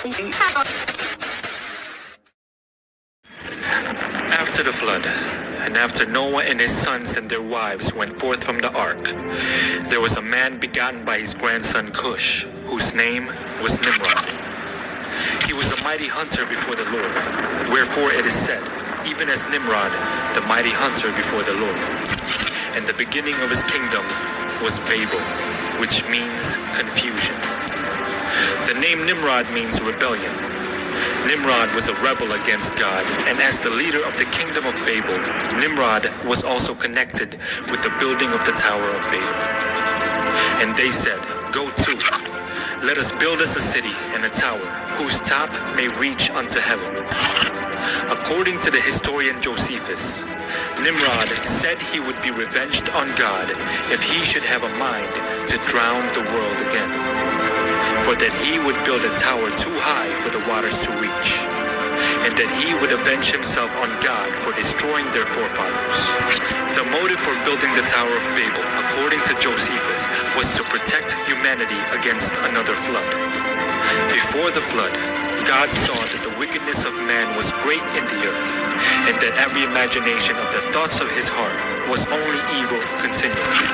After the flood, and after Noah and his sons and their wives went forth from the ark, there was a man begotten by his grandson Cush, whose name was Nimrod. He was a mighty hunter before the Lord, wherefore it is said, even as Nimrod, the mighty hunter before the Lord. And the beginning of his kingdom was Babel, which means confusion. The name Nimrod means rebellion. Nimrod was a rebel against God, and as the leader of the kingdom of Babel, Nimrod was also connected with the building of the Tower of Babel. And they said, "Go to, let us build us a city and a tower, whose top may reach unto heaven." According to the historian Josephus, Nimrod said he would be revenged on God if he should have a mind to drown the world again, for that he would build a tower too high for the waters to reach, and that he would avenge himself on God for destroying their forefathers. The motive for building the Tower of Babel, according to Josephus, was to protect humanity against another flood. Before the flood, God saw that the wickedness of man was great in the earth, and that every imagination of the thoughts of his heart was only evil continually.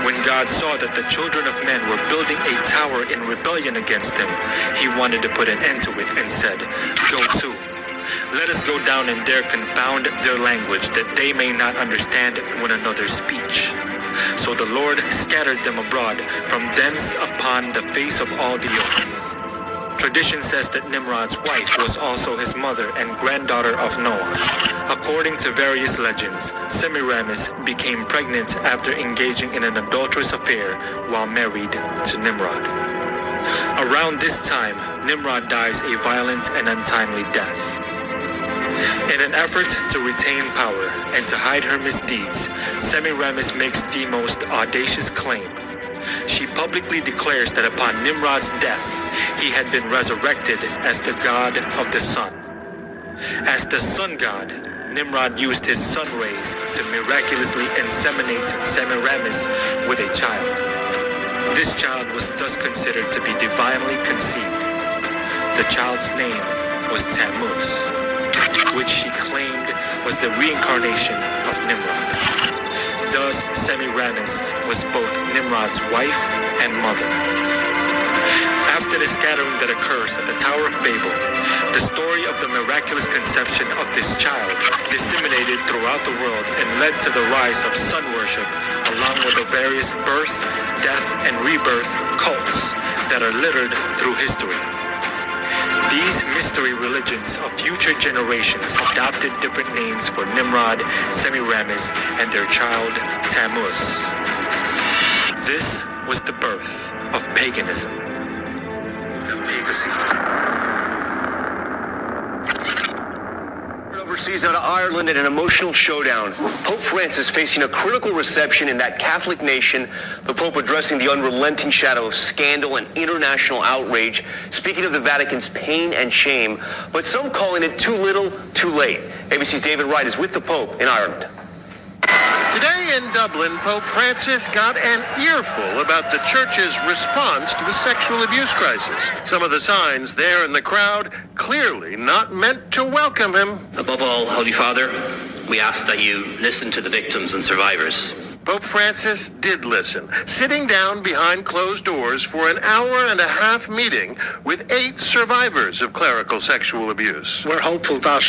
When God saw that the children of men were building a tower in rebellion against him, he wanted to put an end to it and said, "Go to, let us go down and there confound their language, that they may not understand one another's speech." So the Lord scattered them abroad from thence upon the face of all the earth. Tradition says that Nimrod's wife was also his mother and granddaughter of Noah. According to various legends, Semiramis became pregnant after engaging in an adulterous affair while married to Nimrod. Around this time, Nimrod dies a violent and untimely death. In an effort to retain power and to hide her misdeeds, Semiramis makes the most audacious claim. She publicly declares that upon Nimrod's death, he had been resurrected as the god of the sun. As the sun god, Nimrod used his sun rays to miraculously inseminate Semiramis with a child. This child was thus considered to be divinely conceived. The child's name was Tammuz, which she claimed was the reincarnation of Nimrod. Thus, Semiramis was both Nimrod's wife and mother. After the scattering that occurs at the Tower of Babel, the story of the miraculous conception of this child disseminated throughout the world and led to the rise of sun worship, along with the various birth, death, and rebirth cults that are littered through history. These mystery religions of future generations adopted different names for Nimrod, Semiramis, and their child Tammuz. This was the birth of paganism. The papacy. Overseas out of Ireland in an emotional showdown. Pope Francis facing a critical reception in that Catholic nation. The Pope addressing the unrelenting shadow of scandal and international outrage, speaking of the Vatican's pain and shame, but some calling it too little, too late. ABC's David Wright is with the Pope in Ireland. Today in Dublin, Pope Francis got an earful about the Church's response to the sexual abuse crisis. Some of the signs there in the crowd clearly not meant to welcome him. Above all, Holy Father, we ask that you listen to the victims and survivors. Pope Francis did listen, sitting down behind closed doors for an hour-and-a-half meeting with 8 survivors of clerical sexual abuse. We're hopeful that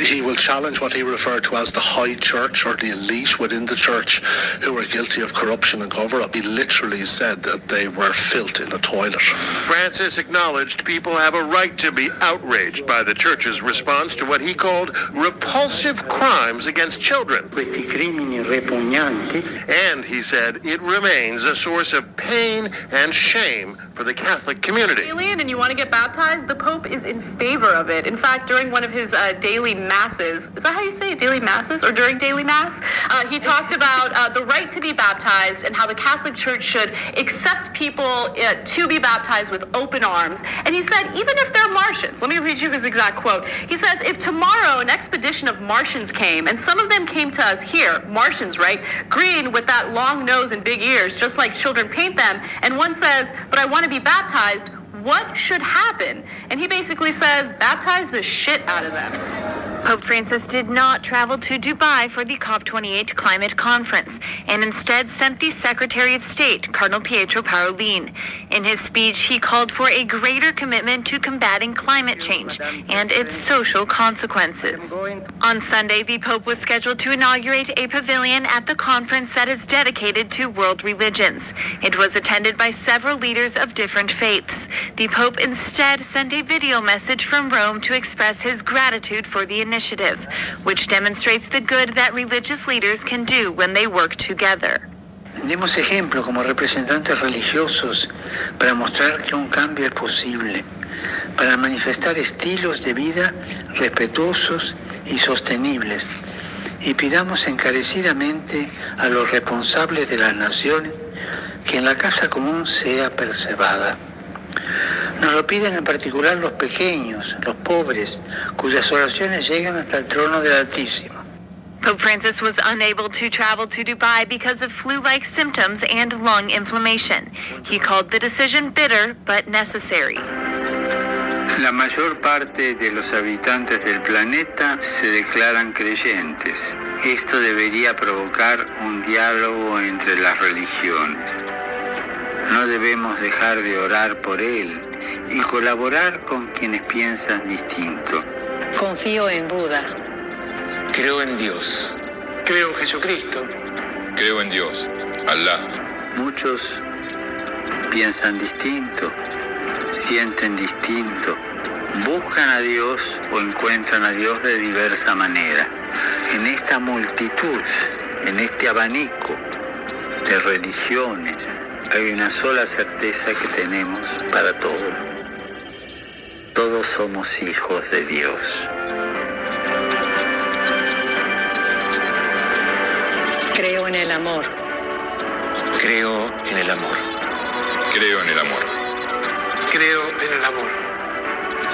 he will challenge what he referred to as the high church or the elite within the church who are guilty of corruption and cover-up. He literally said that they were filth in a toilet. Francis acknowledged people have a right to be outraged by the church's response to what he called repulsive crimes against children. Questi crimini repugnanti. And he said it remains a source of pain and shame for the Catholic community. Alien and you want to get baptized, the Pope is in favor of it. In fact, during one of his daily masses, is that how you say it, daily masses, or during daily mass? He talked about the right to be baptized and how the Catholic Church should accept people to be baptized with open arms. And he said, even if they're Martians, let me read you his exact quote. He says, if tomorrow an expedition of Martians came, and some of them came to us here, Martians, right, green with that long nose and big ears, just like children paint them, and one says, but I want to be baptized, what should happen. And he basically says, baptize the shit out of them. Pope Francis did not travel to Dubai for the COP28 climate conference and instead sent the Secretary of State, Cardinal Pietro Parolin. In his speech, he called for a greater commitment to combating climate change and its social consequences. On Sunday, the Pope was scheduled to inaugurate a pavilion at the conference that is dedicated to world religions. It was attended by several leaders of different faiths. The Pope instead sent a video message from Rome to express his gratitude for the initiative, which demonstrates the good that religious leaders can do when they work together. Demos ejemplo como representantes religiosos para mostrar que un cambio es posible, para manifestar estilos de vida respetuosos y sostenibles. Y pidamos encarecidamente a los responsables de las naciones que en la casa común sea preservada. Nos lo piden en particular los pequeños, los pobres, cuyas oraciones llegan hasta el trono del Altísimo. Pope Francis was unable to travel to Dubai because of flu-like symptoms and lung inflammation. He called the decision bitter but necessary. La mayor parte de los habitantes del planeta se declaran creyentes. Esto debería provocar un diálogo entre las religiones. No debemos dejar de orar por él y colaborar con quienes piensan distinto. Confío en Buda. Creo en Dios. Creo en Jesucristo. Creo en Dios. Alá. Muchos piensan distinto, sienten distinto, buscan a Dios o encuentran a Dios de diversa manera. En esta multitud, en este abanico de religiones, hay una sola certeza que tenemos para todos. Todos somos hijos de Dios. Creo en el amor. Creo en el amor. Creo en el amor. Creo en el amor.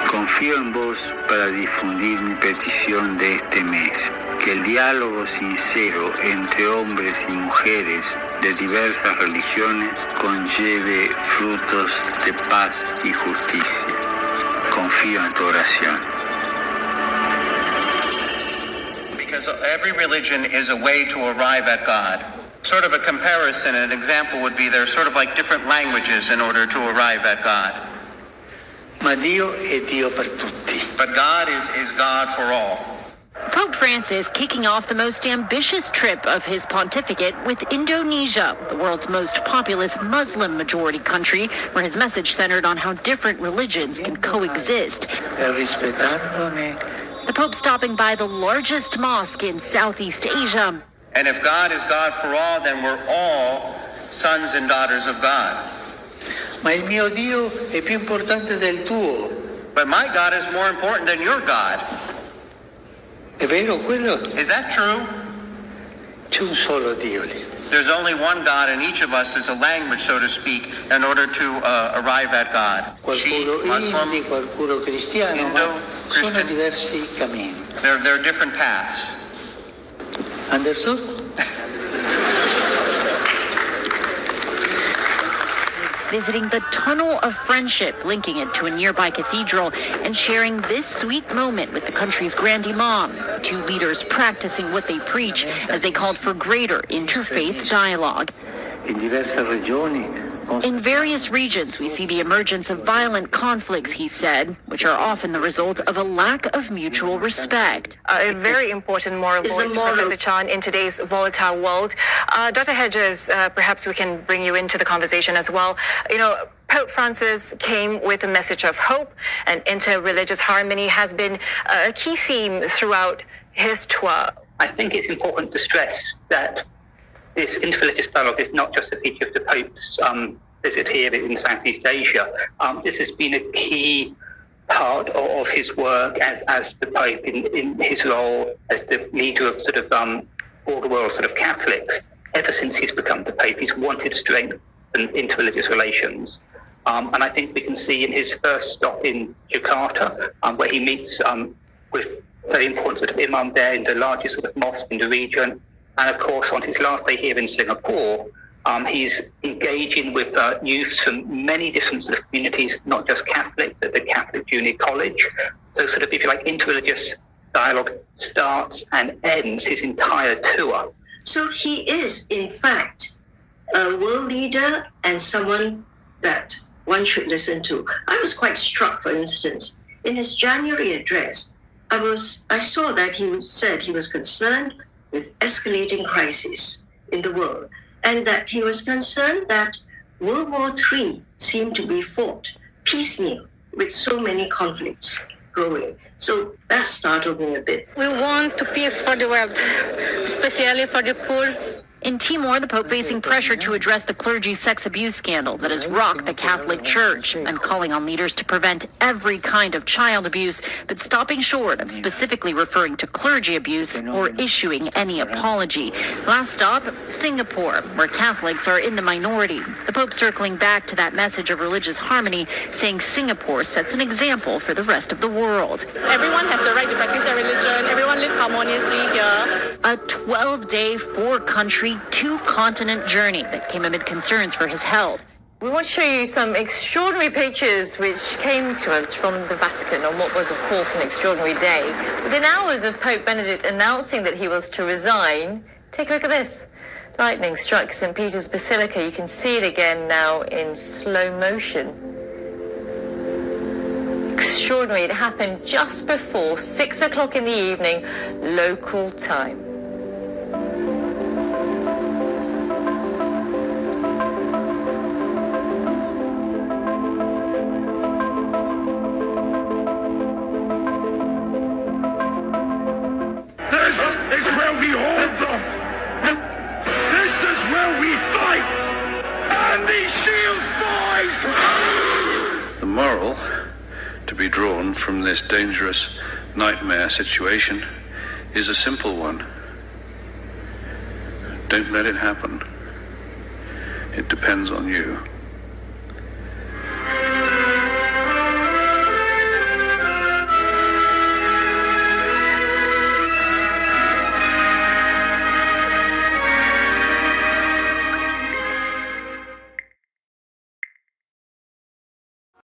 Confío en vos para difundir mi petición de este mes, que el diálogo sincero entre hombres y mujeres de diversas religiones conlleve frutos de paz y justicia. Confío en tu oración. Because every religion is a way to arrive at God. Sort of a comparison, an example would be there's sort of like different languages in order to arrive at God. Ma Dio è Dio per tutti. But God is God for all. Pope Francis kicking off the most ambitious trip of his pontificate with Indonesia, the world's most populous Muslim-majority country, where his message centered on how different religions can coexist. The Pope stopping by the largest mosque in Southeast Asia. And if God is God for all, then we're all sons and daughters of God. Ma il mio Dio è più importante del tuo. But my God is more important than your God. È vero quello? Is that true? C'è un solo Dio lì. There's only one God, and each of us is a language, so to speak, in order to arrive at God. Qualcuno Muslim, qualcuno cristiano, Indo, ma Christian. sono diversi cammini. There are different paths. Understood? Visiting the Tunnel of Friendship, linking it to a nearby cathedral, and sharing this sweet moment with the country's Grand Imam, two leaders practicing what they preach as they called for greater interfaith dialogue. In diverse regioni. In various regions, we see the emergence of violent conflicts, he said, which are often the result of a lack of mutual respect. A very important moral voice, Professor Chan, in today's volatile world. Dr. Hedges, perhaps we can bring you into the conversation as well. You know, Pope Francis came with a message of hope, and inter-religious harmony has been a key theme throughout his tour. I think it's important to stress that this interreligious dialogue is not just a feature of the Pope's visit here in Southeast Asia. This has been a key part of his work as the Pope in his role as the leader of sort of all the world's sort of Catholics. Ever since he's become the Pope, he's wanted to strengthen interreligious relations. And I think we can see in his first stop in Jakarta, where he meets with very important sort of imam there in the largest sort of mosque in the region. And of course, on his last day here in Singapore, He's engaging with youths from many different sort of communities, not just Catholics, at the Catholic Junior College. So sort of, if you like, interreligious dialogue starts and ends his entire tour. So he is, in fact, a world leader and someone that one should listen to. I was quite struck, for instance, in his January address, I saw that he said he was concerned with escalating crises in the world, and that he was concerned that World War III seemed to be fought piecemeal with so many conflicts growing. So that startled me a bit. We want peace for the world, especially for the poor. In Timor, the Pope facing pressure to address the clergy sex abuse scandal that has rocked the Catholic Church and calling on leaders to prevent every kind of child abuse, but stopping short of specifically referring to clergy abuse or issuing any apology. Last stop, Singapore, where Catholics are in the minority. The Pope circling back to that message of religious harmony, saying Singapore sets an example for the rest of the world. Everyone has the right to practice their religion. Everyone lives harmoniously here. A 12-day, 4-country, 2-continent journey that came amid concerns for his health. We want to show you some extraordinary pictures which came to us from the Vatican on what was, of course, an extraordinary day. Within hours of Pope Benedict announcing that he was to resign, take a look at this. Lightning struck St. Peter's Basilica. You can see it again now in slow motion. Extraordinary. It happened just before 6 o'clock in the evening, local time. This is where we hold them. This is where we fight. And these shield boys. The moral to be drawn from this dangerous nightmare situation is a simple one. Don't let it happen. It depends on you.